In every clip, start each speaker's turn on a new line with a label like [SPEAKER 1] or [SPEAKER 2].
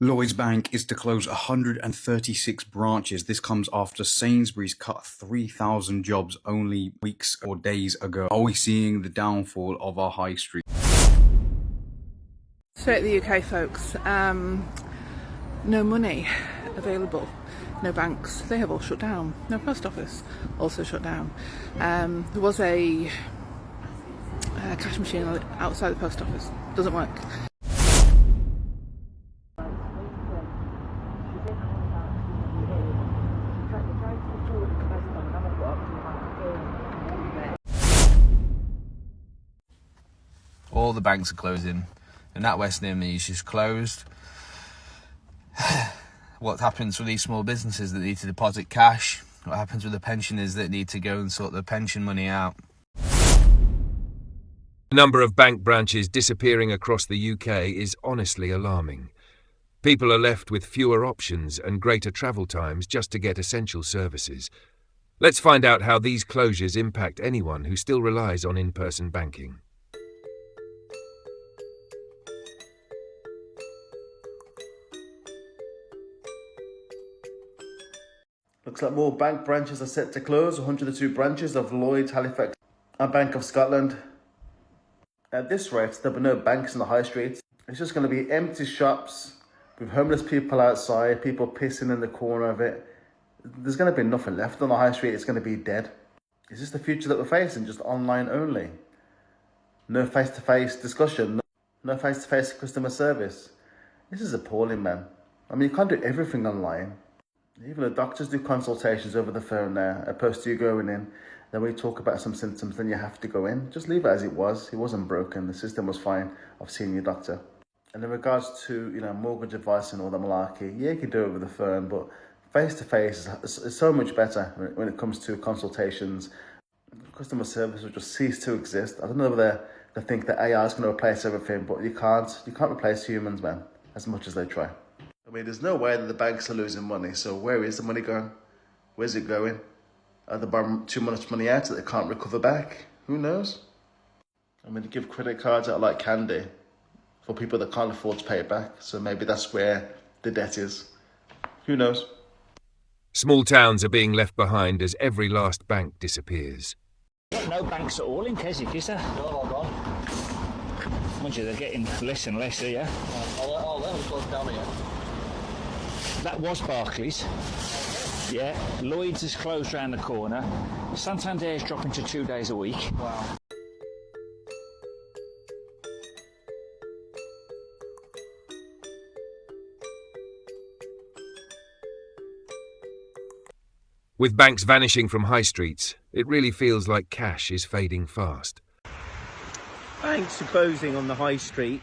[SPEAKER 1] Lloyds Bank is to close 136 branches. This comes after Sainsbury's cut 3,000 jobs only weeks or days ago. Are we seeing the downfall of our high street?
[SPEAKER 2] Straight to the UK, folks. No money available. No banks. They have all shut down. No post office. Also shut down. There was a cash machine outside the post office. Doesn't work.
[SPEAKER 3] All the banks are closing. The NatWest near me is just closed. What happens with these small businesses that need to deposit cash? What happens with the pensioners that need to go and sort their pension money out?
[SPEAKER 4] The number of bank branches disappearing across the UK is honestly alarming. People are left with fewer options and greater travel times just to get essential services. Let's find out how these closures impact anyone who still relies on in-person banking.
[SPEAKER 5] Looks like more bank branches are set to close. 102 branches of Lloyds, Halifax and Bank of Scotland. At this rate, there'll be no banks in the high streets. It's just going to be empty shops with homeless people outside, people pissing in the corner of it. There's going to be nothing left on the high street. It's going to be dead. Is this the future that we're facing? Just online only? No face-to-face discussion? No face-to-face customer service? This is appalling, man. I mean, you can't do everything online. Even the doctors do consultations over the phone now, opposed to you going in. Then we talk about some symptoms, then you have to go in. Just leave it as it was. It wasn't broken. The system was fine of seeing your doctor. And in regards to, mortgage advice and all the malarkey, yeah, you can do it over the phone, but face-to-face is so much better when it comes to consultations. Customer service will just cease to exist. I don't know whether they think that AI is going to replace everything, but you can't replace humans, man, as much as they try. I mean, there's no way that the banks are losing money, so where is the money going? Where's it going? Are they borrowing too much money out that they can't recover back? Who knows? I mean, they give credit cards out like candy for people that can't afford to pay it back, so maybe that's where the debt is. Who knows?
[SPEAKER 4] Small towns are being left behind as every last bank disappears.
[SPEAKER 6] No banks at all in Keswick, is there? No, all gone. Mind you, they're getting less and less here.
[SPEAKER 7] All them was closed down here.
[SPEAKER 6] That was Barclays. Yeah, Lloyds is closed round the corner. Santander's dropping to 2 days a week.
[SPEAKER 7] Wow.
[SPEAKER 4] With banks vanishing from high streets, it really feels like cash is fading fast.
[SPEAKER 8] Banks are closing on the high street.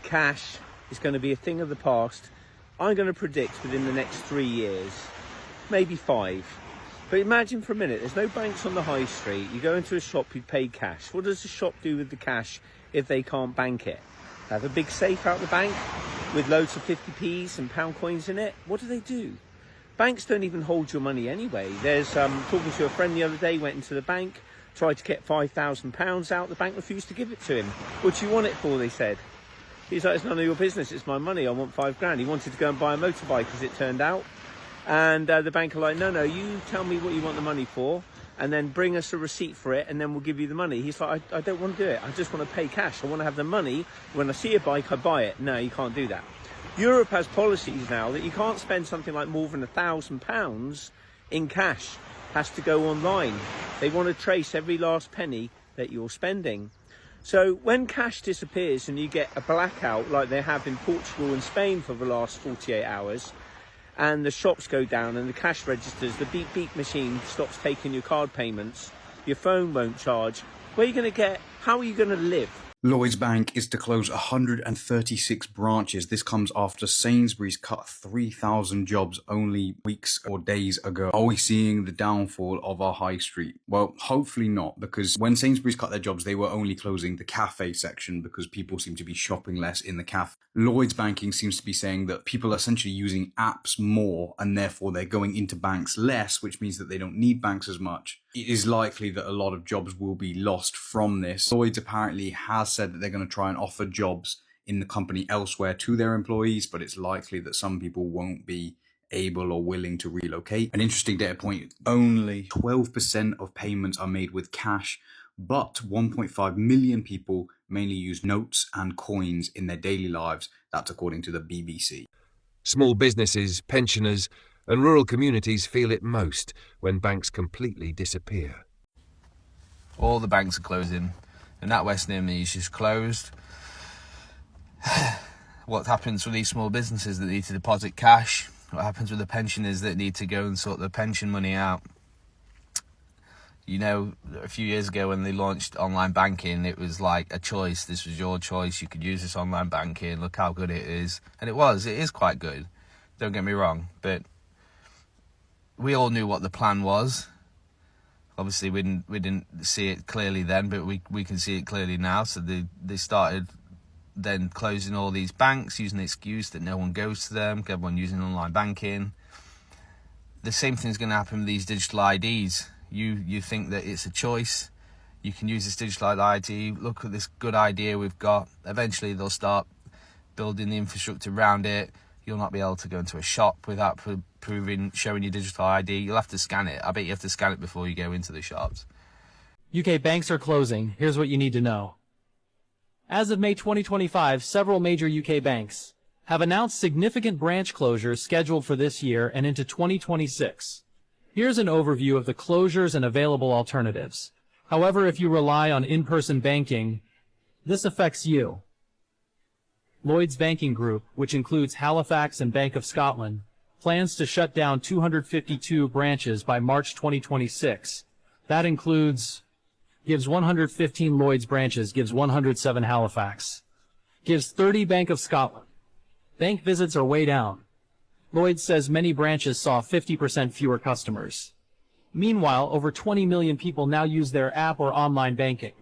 [SPEAKER 8] Cash is going to be a thing of the past. I'm going to predict within the next 3 years, maybe 5. But imagine for a minute, there's no banks on the high street. You go into a shop, you pay cash. What does the shop do with the cash if they can't bank it? Have a big safe out the bank with loads of 50p's and pound coins in it? What do? Banks don't even hold your money anyway. There's talking to a friend the other day, went into the bank, tried to get £5,000 out. The bank refused to give it to him. What do you want it for, they said. He's like, it's none of your business, it's my money, I want £5,000. He wanted to go and buy a motorbike, as it turned out. And the bank are like, no, you tell me what you want the money for, and then bring us a receipt for it, and then we'll give you the money. He's like, I don't want to do it, I just want to pay cash. I want to have the money. When I see a bike, I buy it. No, you can't do that. Europe has policies now that you can't spend something like more than £1,000 in cash. Has to go online. They want to trace every last penny that you're spending. So when cash disappears and you get a blackout like they have in Portugal and Spain for the last 48 hours, and the shops go down and the cash registers, the beep beep machine stops taking your card payments, your phone won't charge, how are you going to live?
[SPEAKER 1] Lloyds Bank is to close 136 branches. This comes after Sainsbury's cut 3,000 jobs only weeks or days ago. Are we seeing the downfall of our high street? Well, hopefully not, because when Sainsbury's cut their jobs, they were only closing the cafe section because people seem to be shopping less in the cafe. Lloyds Banking seems to be saying that people are essentially using apps more and therefore they're going into banks less, which means that they don't need banks as much. It is likely that a lot of jobs will be lost from this. Lloyds apparently has said that they're going to try and offer jobs in the company elsewhere to their employees, but it's likely that some people won't be able or willing to relocate. An interesting data point, only 12% of payments are made with cash, but 1.5 million people mainly use notes and coins in their daily lives. That's according to the BBC.
[SPEAKER 4] Small businesses, pensioners, and rural communities feel it most when banks completely disappear.
[SPEAKER 3] All the banks are closing, and NatWest near me is just closed. What happens with these small businesses that need to deposit cash? What happens with the pensioners that need to go and sort their pension money out? You know, a few years ago when they launched online banking, it was like a choice. This was your choice. You could use this online banking. Look how good it is. And it is quite good. Don't get me wrong. But we all knew what the plan was. Obviously, we didn't see it clearly then, but we can see it clearly now. So they started then closing all these banks, using the excuse that no one goes to them, everyone using online banking. The same thing's going to happen with these digital IDs. You think that it's a choice. You can use this digital ID. Look at this good idea we've got. Eventually, they'll start building the infrastructure around it. You'll not be able to go into a shop without showing your digital ID. You'll have to scan it. I bet you have to scan it before you go into the shops.
[SPEAKER 9] UK banks are closing. Here's what you need to know. As of May 2025, several major UK banks have announced significant branch closures scheduled for this year and into 2026. Here's an overview of the closures and available alternatives. However, if you rely on in-person banking, this affects you. Lloyds Banking Group, which includes Halifax and Bank of Scotland, plans to shut down 252 branches by March 2026. That gives 115 Lloyds branches, gives 107 Halifax, gives 30 Bank of Scotland. Bank visits are way down. Lloyds says many branches saw 50% fewer customers. Meanwhile, over 20 million people now use their app or online banking.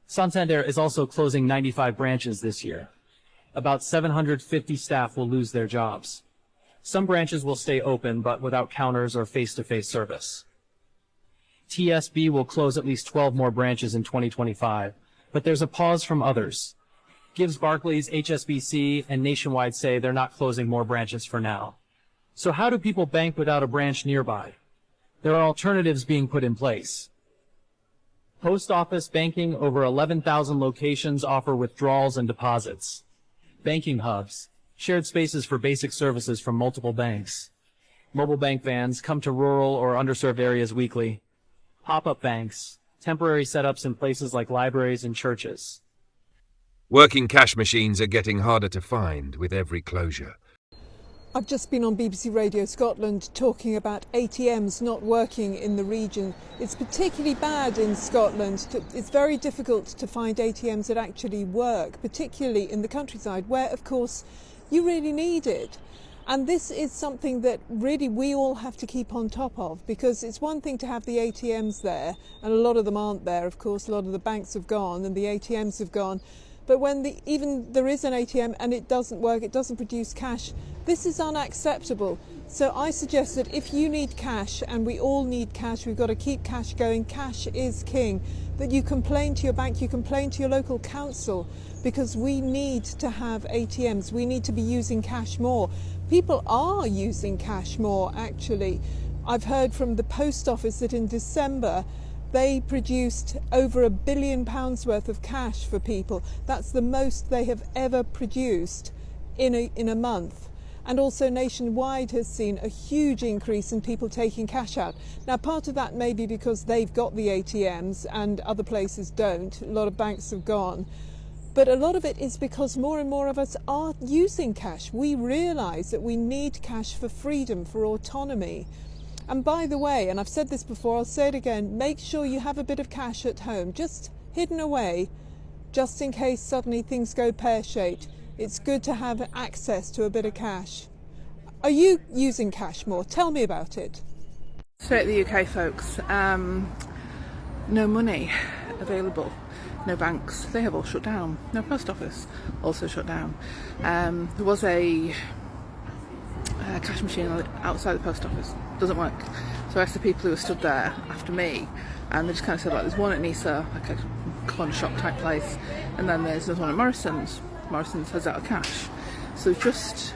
[SPEAKER 9] Santander is also closing 95 branches this year. About 750 staff will lose their jobs. Some branches will stay open, but without counters or face-to-face service. TSB will close at least 12 more branches in 2025, but there's a pause from others. Gibbs Barclays, HSBC, and Nationwide say they're not closing more branches for now. So how do people bank without a branch nearby? There are alternatives being put in place. Post office banking, over 11,000 locations offer withdrawals and deposits. Banking hubs, shared spaces for basic services from multiple banks. Mobile bank vans come to rural or underserved areas weekly. Pop-up banks, temporary setups in places like libraries and churches.
[SPEAKER 4] Working cash machines are getting harder to find with every closure.
[SPEAKER 10] I've just been on BBC Radio Scotland talking about ATMs not working in the region. It's particularly bad in Scotland. It's very difficult to find ATMs that actually work, particularly in the countryside, where, of course, you really need it. And this is something that really we all have to keep on top of, because it's one thing to have the ATMs there, and a lot of them aren't there, of course. A lot of the banks have gone and the ATMs have gone. But when even there is an ATM and it doesn't work, it doesn't produce cash, this is unacceptable. So I suggest that if you need cash, and we all need cash, we've got to keep cash going, cash is king, that you complain to your bank, you complain to your local council, because we need to have ATMs, we need to be using cash more. People are using cash more, actually. I've heard from the post office that in December, they produced over £1 billion worth of cash for people. That's the most they have ever produced in a month. And also Nationwide has seen a huge increase in people taking cash out. Now, part of that may be because they've got the ATMs and other places don't. A lot of banks have gone. But a lot of it is because more and more of us are using cash. We realise that we need cash for freedom, for autonomy. And by the way, and I've said this before, I'll say it again, make sure you have a bit of cash at home, just hidden away, just in case suddenly things go pear-shaped. It's good to have access to a bit of cash. Are you using cash more? Tell me about it.
[SPEAKER 2] Straight to the UK, folks. No money available. No banks. They have all shut down. No post office. Also shut down. There was a cash machine outside the post office. Doesn't work. So I asked the people who were stood there after me, and they just kind of said, like, there's one at Nisa, like a corner shop type place, and then there's one at Morrison's. Morrison's has out of cash. So just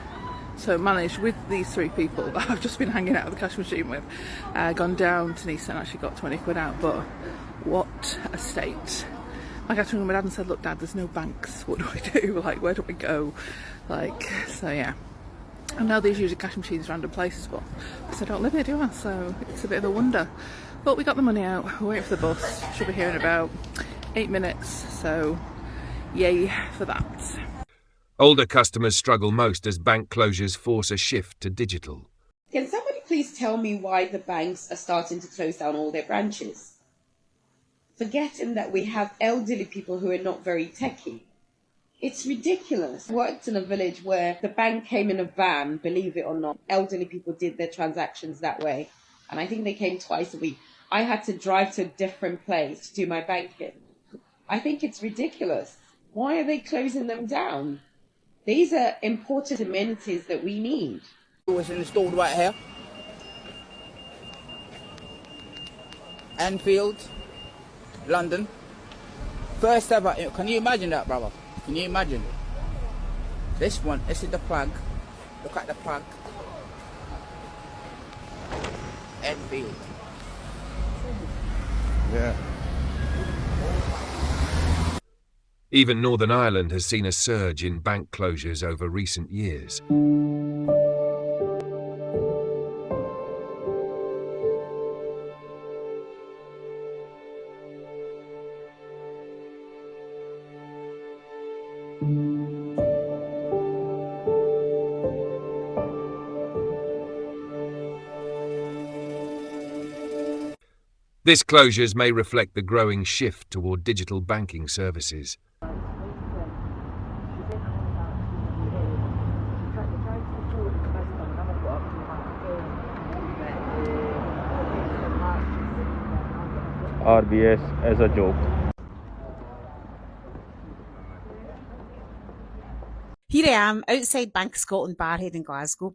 [SPEAKER 2] managed with these 3 people that I've just been hanging out at the cash machine with, gone down to Nice and actually got 20 quid out. But what a state. Like, I turned to my dad and said, look Dad, there's no banks, what do I do? Like, where do we go? Like, so yeah. I know there's usually cash machines random places, but I don't live here, do I? So it's a bit of a wonder. But we got the money out, we're waiting for the bus, should be here in about 8 minutes, so yay for that.
[SPEAKER 4] Older customers struggle most as bank closures force a shift to digital.
[SPEAKER 11] Can somebody please tell me why the banks are starting to close down all their branches? Forgetting that we have elderly people who are not very techy. It's ridiculous. I worked in a village where the bank came in a van, believe it or not. Elderly people did their transactions that way. And I think they came twice a week. I had to drive to a different place to do my banking. I think it's ridiculous. Why are they closing them down? These are important amenities that we need.
[SPEAKER 12] It was installed right here. Anfield, London. First ever. Can you imagine that, brother? Can you imagine? This is the plug. Look at the plug. Anfield. Yeah.
[SPEAKER 4] Even Northern Ireland has seen a surge in bank closures over recent years. This closures may reflect the growing shift toward digital banking services.
[SPEAKER 8] RBS as a joke.
[SPEAKER 13] Here I am outside Bank of Scotland, Barrhead in Glasgow.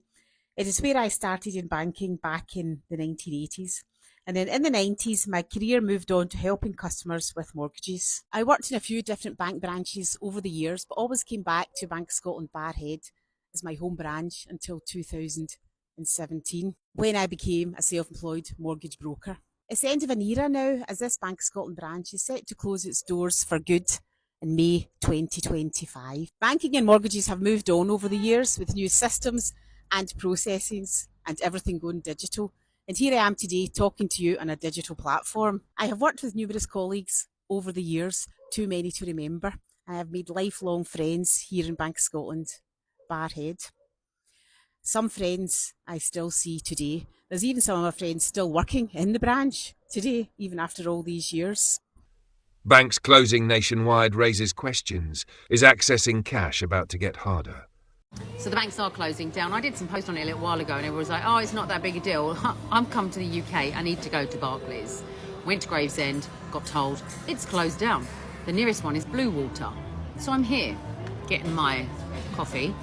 [SPEAKER 13] It is where I started in banking back in the 1980s. And then in the 90s, my career moved on to helping customers with mortgages. I worked in a few different bank branches over the years, but always came back to Bank of Scotland, Barrhead as my home branch until 2017, when I became a self-employed mortgage broker. It's the end of an era now, as this Bank of Scotland branch is set to close its doors for good in May 2025. Banking and mortgages have moved on over the years with new systems and processes and everything going digital. And here I am today talking to you on a digital platform. I have worked with numerous colleagues over the years, too many to remember. I have made lifelong friends here in Bank of Scotland, Barrhead. Some friends I still see today. There's even some of my friends still working in the branch today, even after all these years.
[SPEAKER 4] Banks closing nationwide raises questions. Is accessing cash about to get harder?
[SPEAKER 14] So the banks are closing down. I did some post on it a little while ago and everyone was like, oh, it's not that big a deal. I'm come to the UK, I need to go to Barclays. Went to Gravesend, got told it's closed down. The nearest one is Bluewater. So I'm here getting my coffee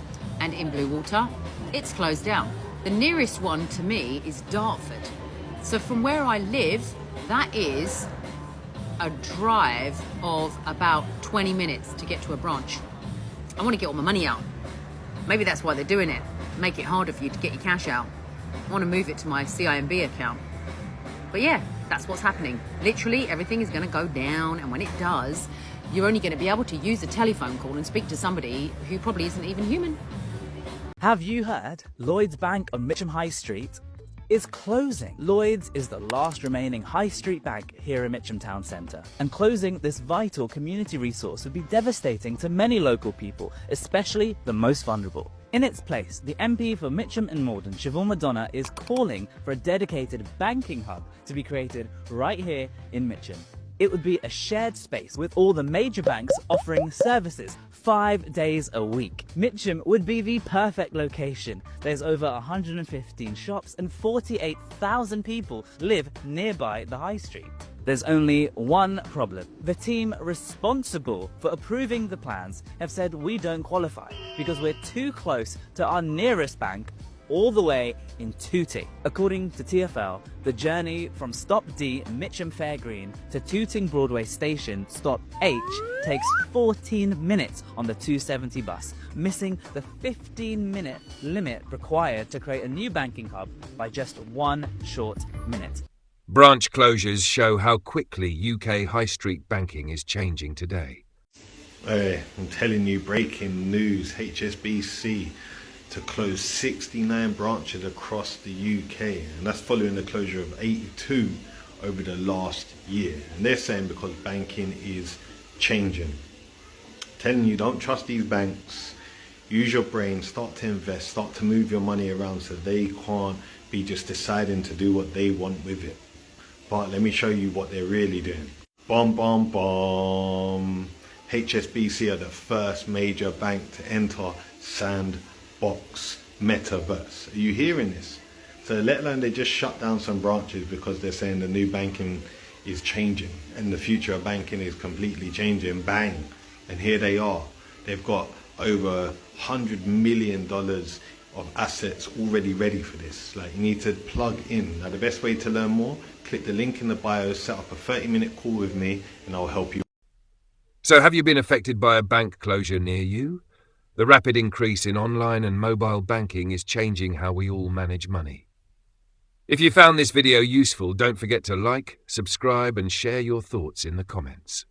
[SPEAKER 14] and in Bluewater, it's closed down. The nearest one to me is Dartford. So from where I live, that is a drive of about 20 minutes to get to a branch. I want to get all my money out. Maybe that's why they're doing it. Make it harder for you to get your cash out. I want to move it to my CIMB account. But yeah, that's what's happening. Literally, everything is going to go down, and when it does, you're only going to be able to use a telephone call and speak to somebody who probably isn't even human.
[SPEAKER 15] Have you heard? Lloyds Bank on Mitcham High Street is closing. Lloyds is the last remaining high street bank here in Mitcham Town Centre, and closing this vital community resource would be devastating to many local people, especially the most vulnerable. In its place, the MP for Mitcham and Morden, Siobhan Madonna, is calling for a dedicated banking hub to be created right here in Mitcham. It would be a shared space with all the major banks offering services 5 days a week. Mitcham would be the perfect location. There's over 115 shops and 48,000 people live nearby the high street. There's only one problem. The team responsible for approving the plans have said we don't qualify because we're too close to our nearest bank, all the way in Tooting. According to TfL, the journey from Stop D, Mitcham Fair Green, to Tooting Broadway Station, Stop H, takes 14 minutes on the 270 bus, missing the 15-minute limit required to create a new banking hub by just 1 short minute.
[SPEAKER 4] Branch closures show how quickly UK high street banking is changing today.
[SPEAKER 16] Hey, I'm telling you, breaking news, HSBC to close 69 branches across the UK, and that's following the closure of 82 over the last year. And they're saying because banking is changing. Telling you, don't trust these banks. Use your brain, start to invest, start to move your money around so they can't be just deciding to do what they want with it. But let me show you what they're really doing. Bomb, bomb, bomb. HSBC are the first major bank to enter Sandbox Metaverse. Are you hearing this? So let alone they just shut down some branches because they're saying the new banking is changing and the future of banking is completely changing. Bang. And here they are. They've got over $100 million of assets already ready for this. Like, you need to plug in. Now the best way to learn more, click the link in the bio, set up a 30-minute call with me and I'll help you.
[SPEAKER 4] So have you been affected by a bank closure near you? The rapid increase in online and mobile banking is changing how we all manage money. If you found this video useful, don't forget to like, subscribe and share your thoughts in the comments.